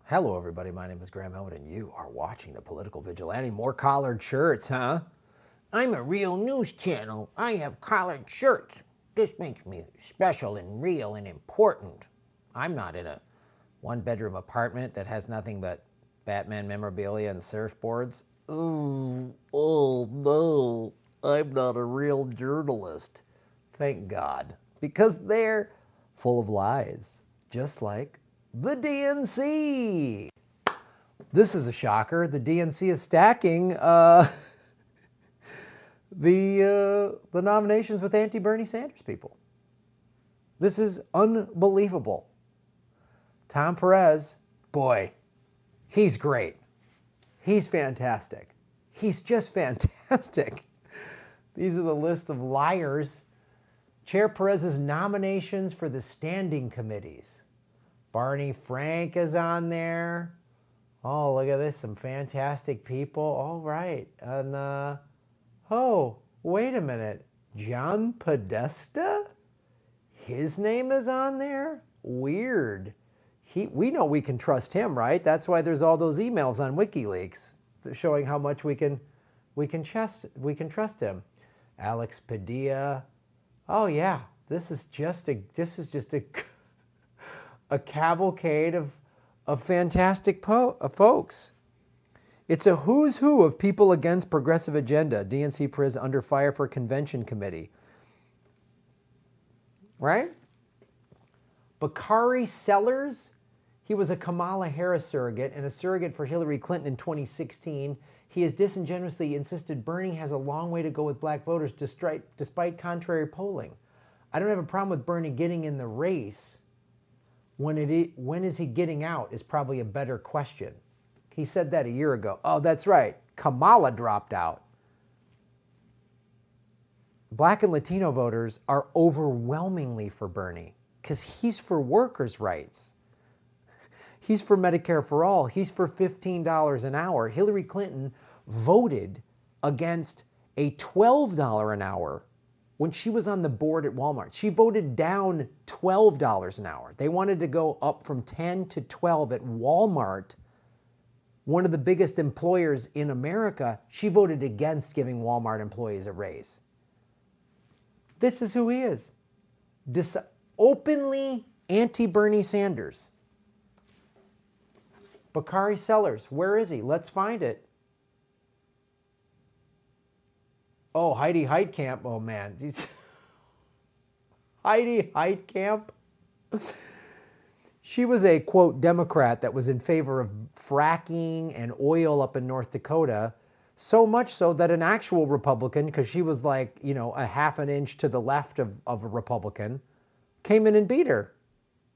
Hello, everybody. My name is Graham Elwood, and you are watching The Political Vigilante. More collared shirts, huh? I'm a real news channel. I have collared shirts. This makes me special and real and important. I'm not in a one-bedroom apartment that has nothing but Batman memorabilia and surfboards. Ooh, oh no, I'm not a real journalist. Thank God, because they're full of lies, just like the DNC. This is a shocker. The DNC is stacking the nominations with anti-Bernie Sanders people. This is unbelievable. Tom Perez, boy, he's great. He's fantastic. He's just fantastic. These are the list of liars. Chair Perez's nominations for the standing committees. Barney Frank is on there. Oh, look at this, some fantastic people. All right. And, oh, wait a minute. John Podesta? His name is on there? Weird. We know we can trust him, right? That's why there's all those emails on WikiLeaks showing how much we can trust him. Alex Padilla. Oh yeah, this is just a a cavalcade of fantastic folks. It's a who's who of people against progressive agenda. DNC Perez under fire for convention committee. Right? Bakari Sellers, he was a Kamala Harris surrogate and a surrogate for Hillary Clinton in 2016. He has disingenuously insisted Bernie has a long way to go with black voters despite contrary polling. I don't have a problem with Bernie getting in the race. When is he getting out is probably a better question. He said that a year ago. Oh, that's right. Kamala dropped out. Black and Latino voters are overwhelmingly for Bernie because he's for workers' rights. He's for Medicare for all. He's for $15 an hour. Hillary Clinton voted against a $12 an hour when she was on the board at Walmart. She voted down $12 an hour. They wanted to go up from 10 to 12 at Walmart, one of the biggest employers in America. She voted against giving Walmart employees a raise. This is who he is. Openly anti-Bernie Sanders. Bakari Sellers, where is he? Let's find it. Oh, Heidi Heitkamp. Oh, man. Heidi Heitkamp. She was a, quote, Democrat that was in favor of fracking and oil up in North Dakota, so much so that an actual Republican, because she was like, you know, a half an inch to the left of a Republican, came in and beat her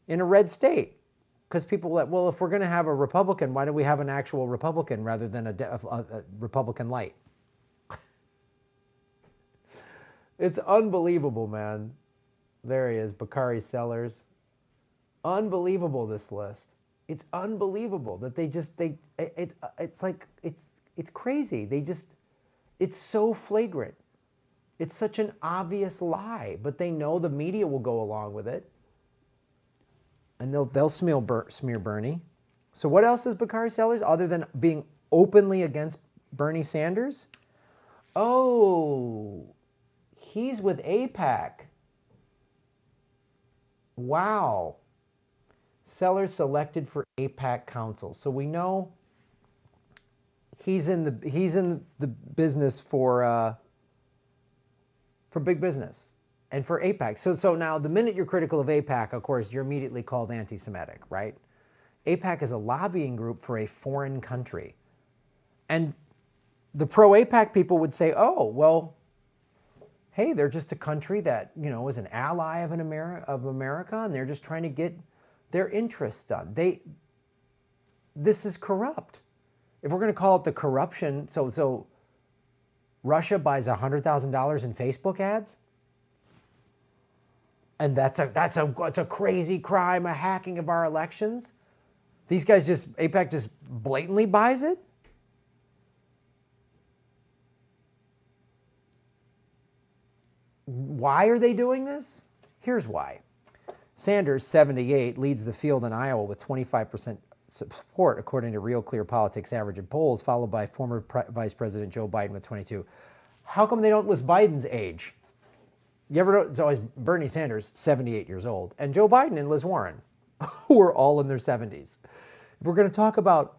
in a red state. Because people were like, well, if we're going to have a Republican, why don't we have an actual Republican rather than a Republican light? It's unbelievable, man. There he is, Bakari Sellers. Unbelievable, this list. It's unbelievable that it's crazy. It's so flagrant. It's such an obvious lie, but they know the media will go along with it. And they'll smear Bernie. So what else is Bakari Sellers other than being openly against Bernie Sanders? Oh, he's with AIPAC. Wow. Sellers selected for AIPAC council. So we know he's in the business for big business. And for AIPAC. So now the minute you're critical of AIPAC, of course, you're immediately called anti-Semitic, right? AIPAC is a lobbying group for a foreign country. And the pro-AIPAC people would say, oh, well, hey, they're just a country that, you know, is an ally of America, and they're just trying to get their interests done. This is corrupt. If we're going to call it the corruption, so Russia buys $100,000 in Facebook ads? And that's a crazy crime, a hacking of our elections. These guys AIPAC just blatantly buys it. Why are they doing this? Here's why. Sanders, 78, leads the field in Iowa with 25% support, according to Real Clear Politics average in polls, followed by former Vice President Joe Biden with 22. How come they don't list Biden's age? You ever know? It's always Bernie Sanders, 78 years old, and Joe Biden and Liz Warren, who are all in their 70s. If we're going to talk about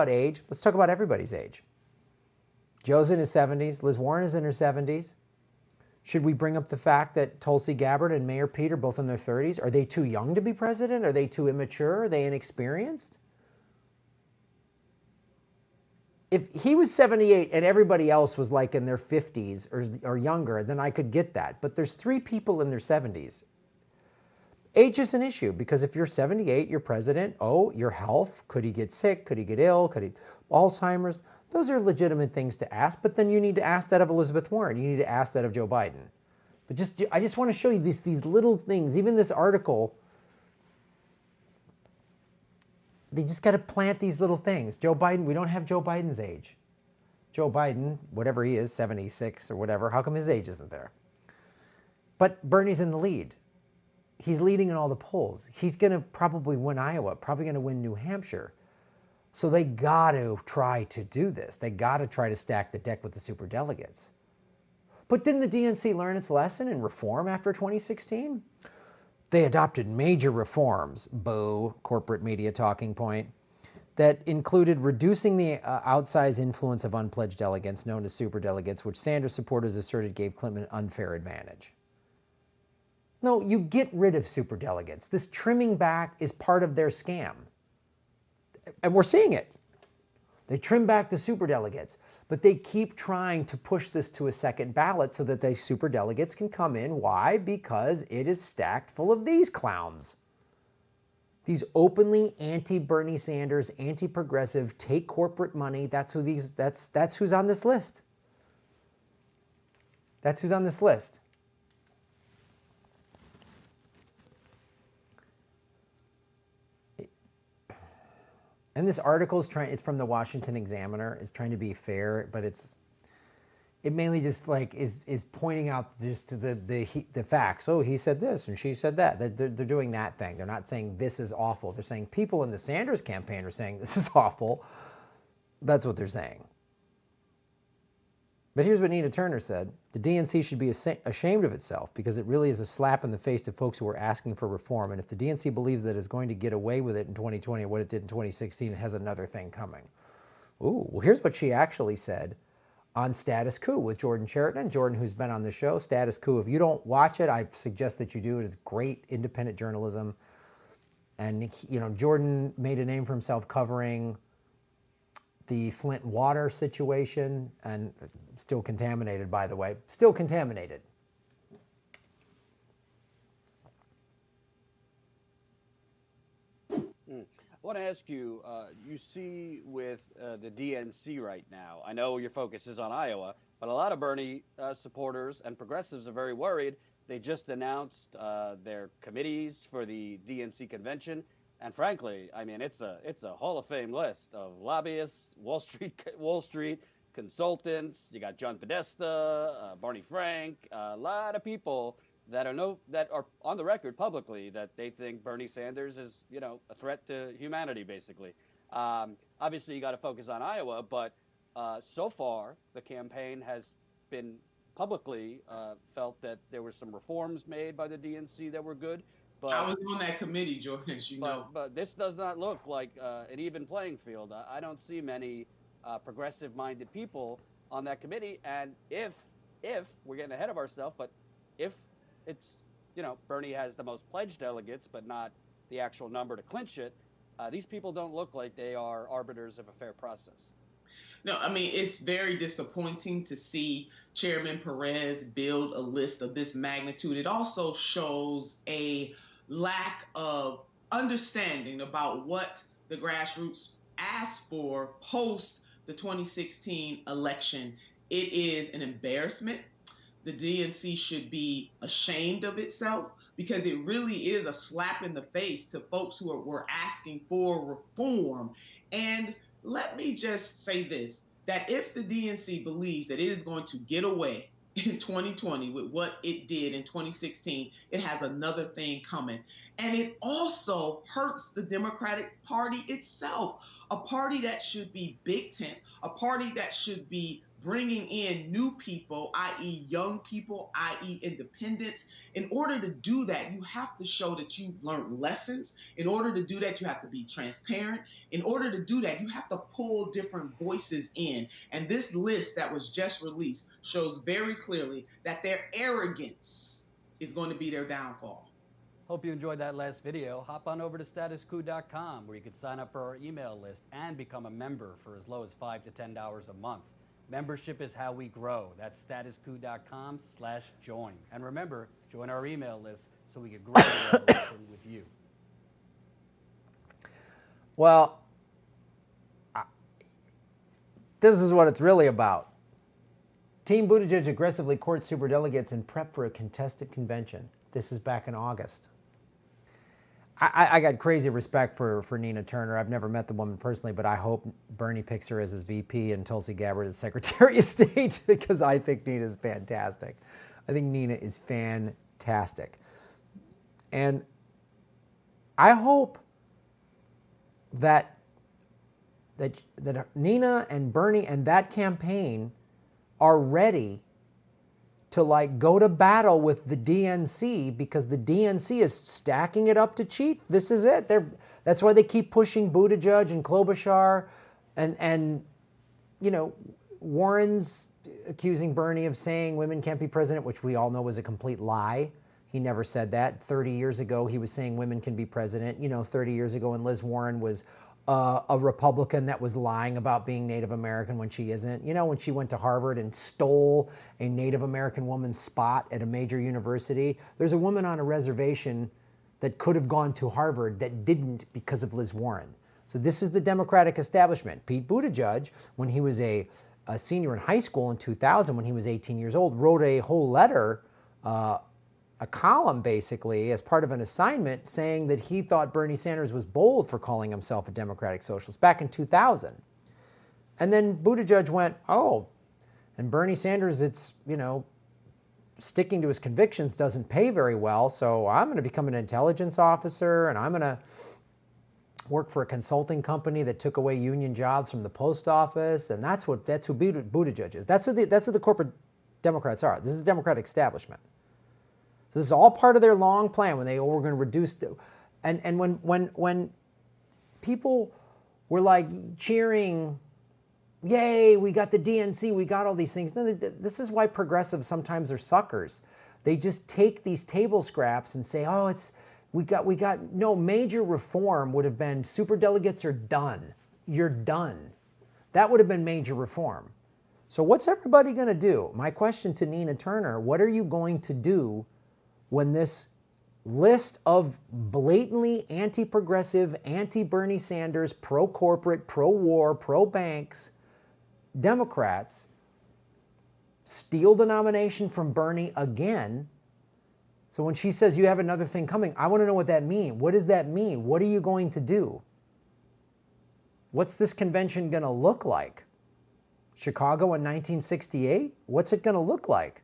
age, let's talk about everybody's age. Joe's in his 70s. Liz Warren is in her 70s. Should we bring up the fact that Tulsi Gabbard and Mayor Pete are both in their 30s? Are they too young to be president? Are they too immature? Are they inexperienced? If he was 78 and everybody else was like in their 50s or younger, then I could get that. But there's 3 people in their 70s. Age is an issue because if you're 78, you're president. Oh, your health. Could he get sick? Could he get ill? Could he Alzheimer's? Those are legitimate things to ask, but then you need to ask that of Elizabeth Warren. You need to ask that of Joe Biden. But I just want to show you these little things. Even this article, they just got to plant these little things. Joe Biden, we don't have Joe Biden's age. Joe Biden, whatever he is, 76 or whatever, how come his age isn't there? But Bernie's in the lead. He's leading in all the polls. He's going to probably win Iowa, probably going to win New Hampshire. So they got to try to do this. They got to try to stack the deck with the superdelegates. But didn't the DNC learn its lesson and reform after 2016? They adopted major reforms, boo, corporate media talking point, that included reducing the outsized influence of unpledged delegates, known as superdelegates, which Sanders supporters asserted gave Clinton an unfair advantage. No, you get rid of superdelegates. This trimming back is part of their scam. And we're seeing it. They trim back the superdelegates, but they keep trying to push this to a second ballot so that the superdelegates can come in. Why? Because it is stacked full of these clowns. These openly anti-Bernie Sanders, anti-progressive, take corporate money. That's who's on this list. That's who's on this list. And this article it's from the Washington Examiner, is trying to be fair, but it mainly just like is pointing out just to the facts. Oh, he said this and she said that. They're doing that thing. They're not saying this is awful. They're saying people in the Sanders campaign are saying this is awful. That's what they're saying. But here's what Nina Turner said. The DNC should be ashamed of itself because it really is a slap in the face to folks who are asking for reform. And if the DNC believes that it's going to get away with it in 2020, what it did in 2016, it has another thing coming. Ooh, well, here's what she actually said on Status Coup with Jordan Chariton. Jordan, who's been on the show, Status Coup. If you don't watch it, I suggest that you do. It is great independent journalism. And, Jordan made a name for himself covering the Flint water situation, and still contaminated, by the way. Still contaminated. I want to ask you, you see with the DNC right now, I know your focus is on Iowa, but a lot of Bernie supporters and progressives are very worried. They just announced their committees for the DNC convention. And frankly, I mean, it's a Hall of Fame list of lobbyists, Wall Street consultants. You got John Podesta, Barney Frank, a lot of people that are on the record publicly that they think Bernie Sanders is, a threat to humanity, basically. Obviously, you got to focus on Iowa, but so far the campaign has been publicly felt that there were some reforms made by the DNC that were good. But, I was on that committee, George, But this does not look like an even playing field. I don't see many progressive-minded people on that committee. And if we're getting ahead of ourselves, but if it's, Bernie has the most pledged delegates, but not the actual number to clinch it, these people don't look like they are arbiters of a fair process. No, I mean, it's very disappointing to see Chairman Perez build a list of this magnitude. It also shows a lack of understanding about what the grassroots asked for post the 2016 election. It is an embarrassment. The DNC should be ashamed of itself because it really is a slap in the face to folks who were asking for reform. And let me just say this, that if the DNC believes that it is going to get away in 2020 with what it did in 2016, it has another thing coming. And it also hurts the Democratic Party itself, a party that should be big tent, a party that should be bringing in new people, i.e., young people, i.e., independents. In order to do that, you have to show that you've learned lessons. In order to do that, you have to be transparent. In order to do that, you have to pull different voices in. And this list that was just released shows very clearly that their arrogance is going to be their downfall. Hope you enjoyed that last video. Hop on over to statuscoup.com where you can sign up for our email list and become a member for as low as $5 to $10 a month. Membership is how we grow. That's statuscoup.com/join. And remember, join our email list so we can grow the revolution with you. Well, this is what it's really about. Team Buttigieg aggressively courts superdelegates in prep for a contested convention. This is back in August. I got crazy respect for Nina Turner. I've never met the woman personally, but I hope Bernie picks her as his VP and Tulsi Gabbard as Secretary of State because I think Nina's fantastic. I think Nina is fantastic. And I hope that Nina and Bernie and that campaign are ready to like go to battle with the DNC because the DNC is stacking it up to cheat. This is it. That's why they keep pushing Buttigieg and Klobuchar and you know, Warren's accusing Bernie of saying women can't be president, which we all know was a complete lie. He never said that. 30 years ago, he was saying women can be president. You know, 30 years ago when Liz Warren was a Republican that was lying about being Native American when she isn't. You know, when she went to Harvard and stole a Native American woman's spot at a major university. There's a woman on a reservation that could have gone to Harvard that didn't because of Liz Warren. So this is the Democratic establishment. Pete Buttigieg, when he was a senior in high school in 2000, when he was 18 years old, wrote a whole letter, a column basically as part of an assignment saying that he thought Bernie Sanders was bold for calling himself a democratic socialist back in 2000. And then Buttigieg went, oh, and Bernie Sanders, it's, you know, sticking to his convictions doesn't pay very well, so I'm going to become an intelligence officer and I'm going to work for a consulting company that took away union jobs from the post office, and that's who Buttigieg is. That's who the corporate Democrats are. This is the Democratic establishment. So this is all part of their long plan when they were going to reduce and when people were like cheering, yay, we got the DNC, we got all these things. No, this is why progressives sometimes are suckers. They just take these table scraps and say, oh, we got no, major reform would have been superdelegates are done. You're done. That would have been major reform. So what's everybody going to do? My question to Nina Turner, what are you going to do when this list of blatantly anti-progressive, anti-Bernie Sanders, pro-corporate, pro-war, pro-banks Democrats steal the nomination from Bernie again? So when she says you have another thing coming, I want to know what that means. What does that mean? What are you going to do? What's this convention going to look like? Chicago in 1968? What's it going to look like?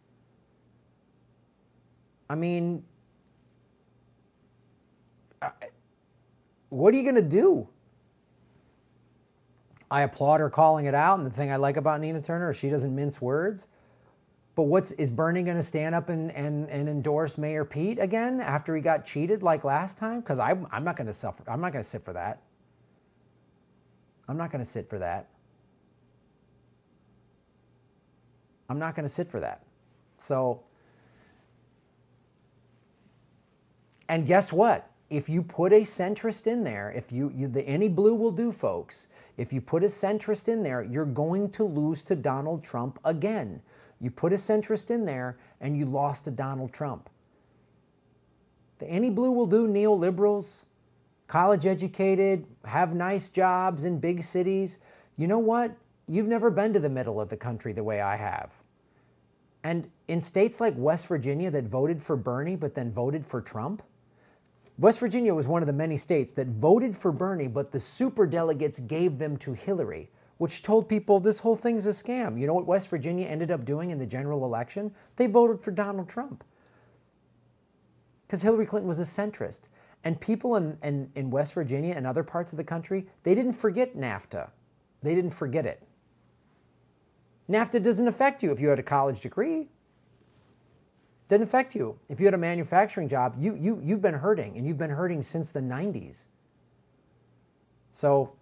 I mean, what are you going to do? I applaud her calling it out, and the thing I like about Nina Turner is she doesn't mince words. But is Bernie going to stand up and endorse Mayor Pete again after he got cheated like last time? Because I'm not going to suffer. I'm not going to sit for that. I'm not going to sit for that. I'm not going to sit for that. So, and guess what? If you put a centrist in there, if any blue will do, folks, if you put a centrist in there, you're going to lose to Donald Trump again. You put a centrist in there and you lost to Donald Trump. The any blue will do neoliberals, college educated, have nice jobs in big cities. You know what? You've never been to the middle of the country the way I have. And in states like West Virginia that voted for Bernie but then voted for Trump, West Virginia was one of the many states that voted for Bernie, but the superdelegates gave them to Hillary. which told people this whole thing's a scam. You know what West Virginia ended up doing in the general election? They voted for Donald Trump. Because Hillary Clinton was a centrist. And people in West Virginia and other parts of the country, they didn't forget NAFTA. They didn't forget it. NAFTA doesn't affect you if you had a college degree. Doesn't affect you. If you had a manufacturing job, you've been hurting, and you've been hurting since the 90s. So,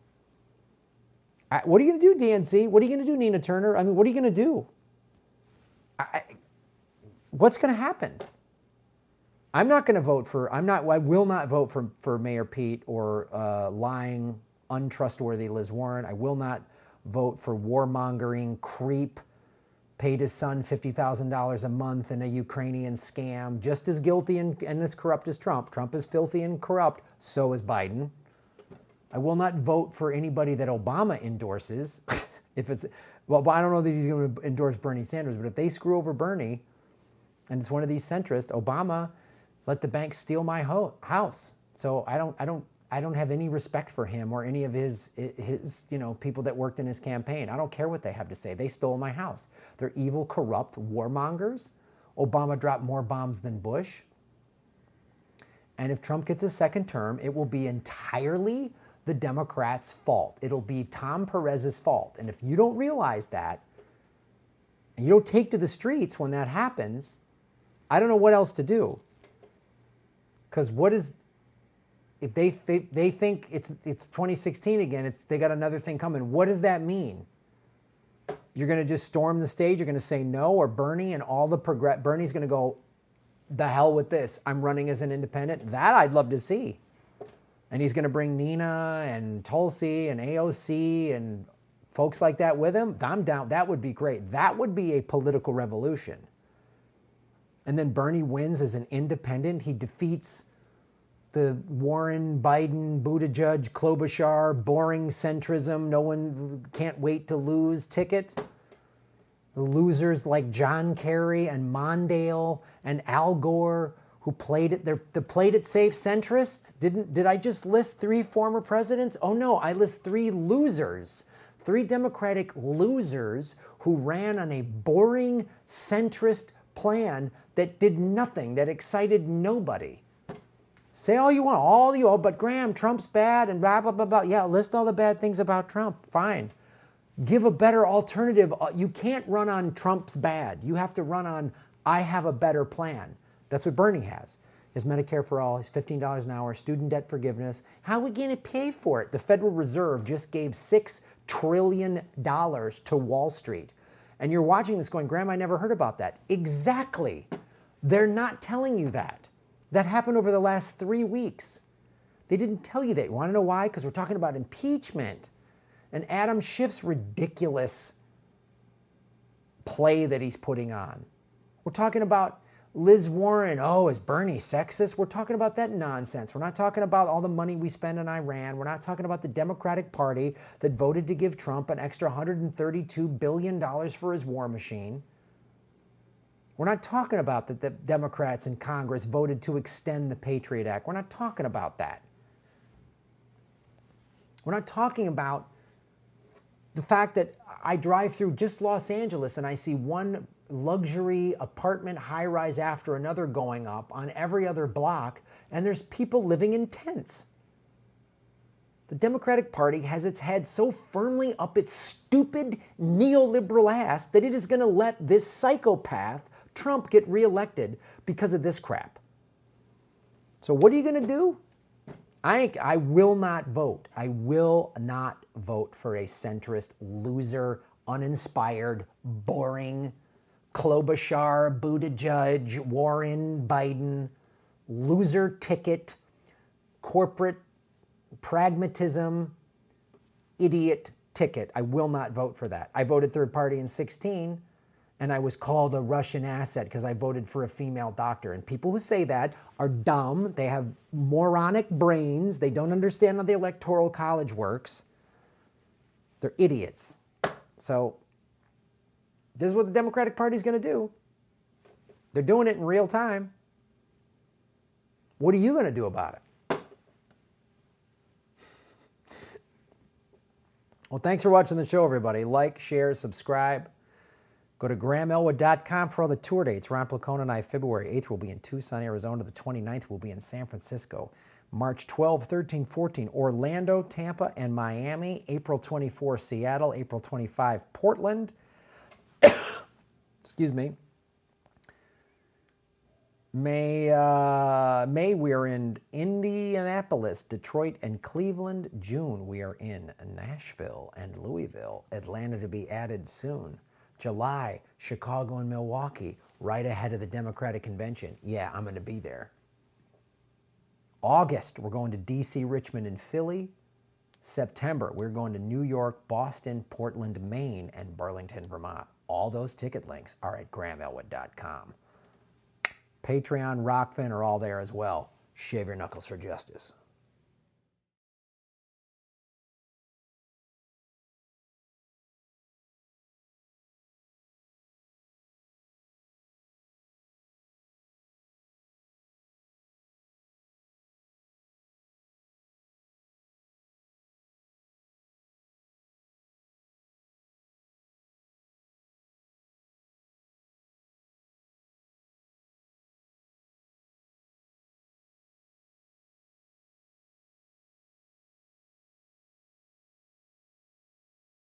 what are you going to do, DNC? What are you going to do, Nina Turner? I mean, what are you going to do? What's going to happen? I will not vote for Mayor Pete or lying, untrustworthy Liz Warren. I will not vote for warmongering creep, paid his son $50,000 a month in a Ukrainian scam, just as guilty and as corrupt as Trump. Trump is filthy and corrupt, so is Biden. I will not vote for anybody that Obama endorses. Well, I don't know that he's going to endorse Bernie Sanders, but if they screw over Bernie, and it's one of these centrists, Obama let the bank steal my house. So I don't have any respect for him or any of his people that worked in his campaign. I don't care what they have to say. They stole my house. They're evil, corrupt warmongers. Obama dropped more bombs than Bush. And if Trump gets a second term, it will be entirely the Democrats' fault. It'll be Tom Perez's fault. And if you don't realize that, and you don't take to the streets when that happens, I don't know what else to do. Because if they think it's 2016 again, they got another thing coming. What does that mean? You're going to just storm the stage? You're going to say no? Or Bernie and all the Bernie's going to go, the hell with this. I'm running as an independent. That I'd love to see. And he's going to bring Nina and Tulsi and AOC and folks like that with him. I'm down. That would be great. That would be a political revolution. And then Bernie wins as an independent. He defeats the Warren, Biden, Buttigieg, Klobuchar, boring centrism, no one can't wait to lose ticket. The losers like John Kerry and Mondale and Al Gore who played it, the played it safe centrists. Did I just list 3 former presidents? Oh no, I list 3 losers. 3 Democratic losers who ran on a boring centrist plan that did nothing, that excited nobody. Say all you want, but Graham, Trump's bad and blah, blah, blah, blah. Yeah, list all the bad things about Trump. Fine. Give a better alternative. You can't run on Trump's bad. You have to run on, I have a better plan. That's what Bernie has. His Medicare for all, his $15 an hour, student debt forgiveness. How are we going to pay for it? The Federal Reserve just gave $6 trillion to Wall Street. And you're watching this going, Graham, I never heard about that. Exactly. They're not telling you that. That happened over the last 3 weeks. They didn't tell you that. You want to know why? Because we're talking about impeachment and Adam Schiff's ridiculous play that he's putting on. We're talking about Liz Warren. Oh, is Bernie sexist? We're talking about that nonsense. We're not talking about all the money we spend in Iran. We're not talking about the Democratic Party that voted to give Trump an extra $132 billion for his war machine. We're not talking about that the Democrats in Congress voted to extend the Patriot Act. We're not talking about that. We're not talking about the fact that I drive through just Los Angeles and I see one luxury apartment high-rise after another going up on every other block, and there's people living in tents. The Democratic Party has its head so firmly up its stupid neoliberal ass that it is going to let this psychopath Trump get reelected because of this crap. So what are you going to do? I will not vote. I will not vote for a centrist, loser, uninspired, boring, Klobuchar, Buttigieg, Warren, Biden, loser ticket, corporate pragmatism, idiot ticket. I will not vote for that. I voted third party in 2016, and I was called a Russian asset because I voted for a female doctor. And people who say that are dumb. They have moronic brains. They don't understand how the Electoral College works. They're idiots. So this is what the Democratic Party is going to do. They're doing it in real time. What are you going to do about it? Well, thanks for watching the show, everybody. Like, share, subscribe. Go to GrahamElwood.com for all the tour dates. Ron Placone and I, February 8th, will be in Tucson, Arizona. The 29th, will be in San Francisco. March 12, 13, 14, Orlando, Tampa, and Miami. April 24, Seattle. April 25, Portland. Excuse me. May we are in Indianapolis, Detroit, and Cleveland. June we are in Nashville and Louisville. Atlanta to be added soon. July, Chicago and Milwaukee, right ahead of the Democratic Convention. Yeah, I'm going to be there. August, we're going to D.C., Richmond, and Philly. September, we're going to New York, Boston, Portland, Maine, and Burlington, Vermont. All those ticket links are at GrahamElwood.com. Patreon, Rockfin are all there as well. Shave your knuckles for justice.